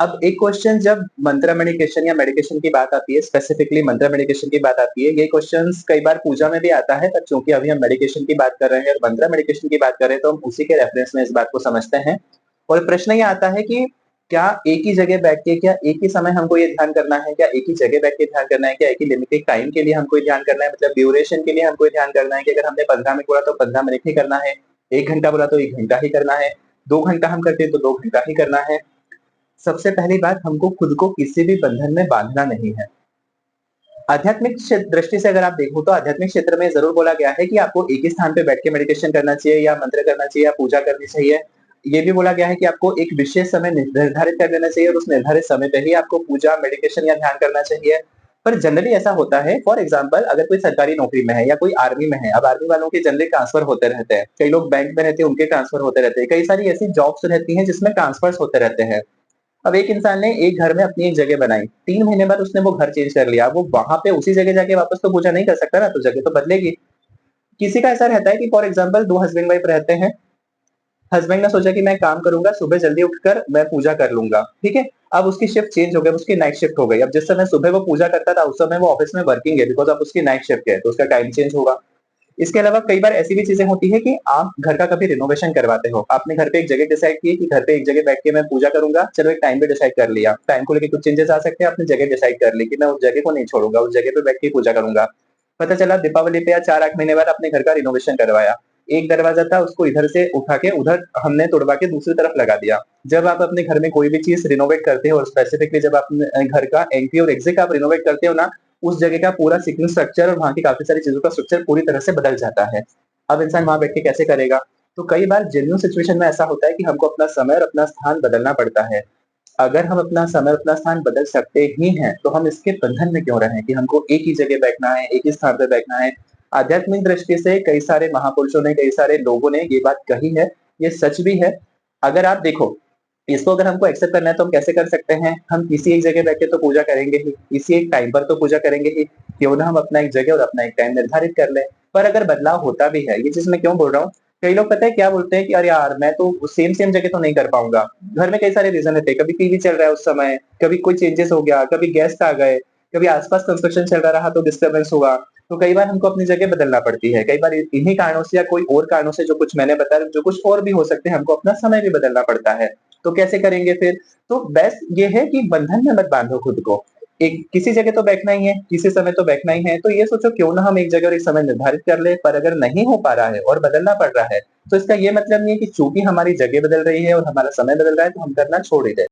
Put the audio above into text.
अब एक क्वेश्चन जब मंत्रा मेडिकेशन या मेडिकेशन की बात आती है, स्पेसिफिकली मंत्रा मेडिकेशन की बात आती है, ये क्वेश्चंस कई बार पूजा में भी आता है, पर चूंकि अभी हम मेडिकेशन की बात कर रहे हैं और मंत्रा मेडिकेशन की बात कर रहे हैं, तो हम उसी के रेफरेंस में इस बात को समझते हैं। और प्रश्न ये आता है कि क्या एक ही जगह बैठ के, क्या एक ही समय हमको ये ध्यान करना है, क्या एक ही जगह बैठ के ध्यान करना है, क्या एक ही लिमिटेड टाइम के लिए हमको ये ध्यान करना है, मतलब ड्यूरेशन के लिए हमको ये ध्यान करना है कि अगर हमने 15 मिनट बोला तो 15 मिनट ही करना है, 1 घंटा बोला तो 1 घंटा ही करना है, 2 घंटा हम करते हैं तो 2 घंटा ही करना है। सबसे पहली बात, हमको खुद को किसी भी बंधन में बांधना नहीं है। आध्यात्मिक दृष्टि से अगर आप देखो तो आध्यात्मिक क्षेत्र में जरूर बोला गया है कि आपको एक ही स्थान पे बैठ के मेडिटेशन करना चाहिए या मंत्र करना चाहिए या पूजा करनी चाहिए। ये भी बोला गया है कि आपको एक विशेष समय निर्धारित कर लेना चाहिए और उस निर्धारित समय पे ही आपको पूजा, मेडिटेशन या ध्यान करना चाहिए। पर जनरली ऐसा होता है, फॉर एग्जाम्पल अगर कोई सरकारी नौकरी में है या कोई आर्मी में है, अब आर्मी वालों के जनरली ट्रांसफर होते रहते हैं, कई लोग बैंक में रहते हैं, उनके ट्रांसफर होते रहते हैं, कई सारी ऐसी जॉब्स रहती हैं जिसमें ट्रांसफर्स होते रहते हैं। अब एक इंसान ने एक घर में अपनी एक जगह बनाई, 3 महीने बाद उसने वो घर चेंज कर लिया, वो वहाँ पे उसी जगह जाके वापस तो पूजा नहीं कर सकता ना, तो जगह तो बदलेगी। किसी का ऐसा रहता है कि फॉर एग्जाम्पल 2 हस्बैंड वाइफ रहते हैं, हस्बैंड ने सोचा कि मैं काम करूँगा, सुबह जल्दी उठकर मैं पूजा कर लूँगा, ठीक है? अब उसकी शिफ्ट चेंज हो गई, उसकी नाइट शिफ्ट हो गई। अब जिस समय सुबह वो पूजा करता था, उस समय वो ऑफिस में वर्किंग है, बिकॉज़ अब उसकी नाइट शिफ्ट है, तो उसका टाइम चेंज होगा। इसके अलावा कई बार ऐसी भी चीजें होती है कि आप घर का कभी रिनोवेशन करवाते हो, आपने घर पे एक जगह डिसाइड की कि घर पे एक जगह बैठ के मैं पूजा करूंगा, चलो एक टाइम भी डिसाइड कर लिया, टाइम को लेके कुछ चेंजेस आ सकते हैं, आपने जगह डिसाइड कर ली कि मैं उस जगह को नहीं छोड़ूंगा, उस जगह पे बैठ के पूजा करूंगा। पता चला दीपावली पे या 4-8 महीने बाद अपने घर का रिनोवेशन करवाया, एक दरवाजा था उसको इधर से उठा के उधर हमने तोड़वा के दूसरी तरफ लगा दिया। जब आप अपने घर में कोई भी चीज रिनोवेट करते हो और स्पेसिफिकली जब आप अपने घर का एंट्री और एग्जिट आप रिनोवेट करते हो ना, उस जगह का पूरा सीक्वेंस स्ट्रक्चर और वहाँ की काफ़ी सारी चीज़ों का स्ट्रक्चर पूरी तरह से बदल जाता है। अब इंसान वहाँ बैठ के कैसे करेगा? तो कई बार जेन्युइन सिचुएशन में ऐसा होता है कि हमको अपना समय और अपना स्थान बदलना पड़ता है। अगर हम अपना समय और अपना स्थान बदल सकते ही हैं, तो हम इसके बंधन में क्यों रहें कि हमको एक ही जगह बैठना है, एक ही स्थान पे बैठना है। आध्यात्मिक दृष्टि से कई सारे महापुरुषों ने, कई सारे लोगों ने ये बात कही है, ये सच भी है। अगर आप देखो, इसको अगर हमको एक्सेप्ट करना है तो हम कैसे कर सकते हैं? हम किसी एक जगह बैठ के तो पूजा करेंगे ही, किसी एक टाइम पर तो पूजा करेंगे ही, क्यों ना हम अपना एक जगह और अपना एक टाइम निर्धारित कर लें। पर अगर बदलाव होता भी है, ये चीज़ मैं क्यों बोल रहा हूँ? कई लोग पता है क्या बोलते हैं कि अरे यार! मैं तो सेम जगह तो नहीं कर पाऊँगा। घर में कई सारे रीज़न रहते हैं, कभी टीवी चल रहा है उस समय, कभी कोई चेंजेस हो गया, कभी गेस्ट आ गए, कभी आस-पास कंस्ट्रक्शन चल रहा तो डिस्टर्बेंस हुआ। तो कई बार हमको अपनी जगह बदलना पड़ती है। कई बार इन्हीं कारणों से या कोई और कारणों से, जो कुछ मैंने बताया, जो कुछ और भी हो सकते हैं, हमको अपना समय भी बदलना पड़ता है। तो कैसे करेंगे फिर? तो बेस्ट ये है कि बंधन में मत बांधो खुद को। एक किसी जगह तो बैठना ही है, किसी समय तो बैठना ही है, तो ये सोचो क्यों ना हम एक जगह और एक समय निर्धारित कर लें, पर अगर नहीं हो पा रहा है और बदलना पड़ रहा है, तो इसका ये मतलब नहीं है कि चूँकि हमारी जगह बदल रही है और हमारा समय बदल रहा है, तो हम करना छोड़ ही दें।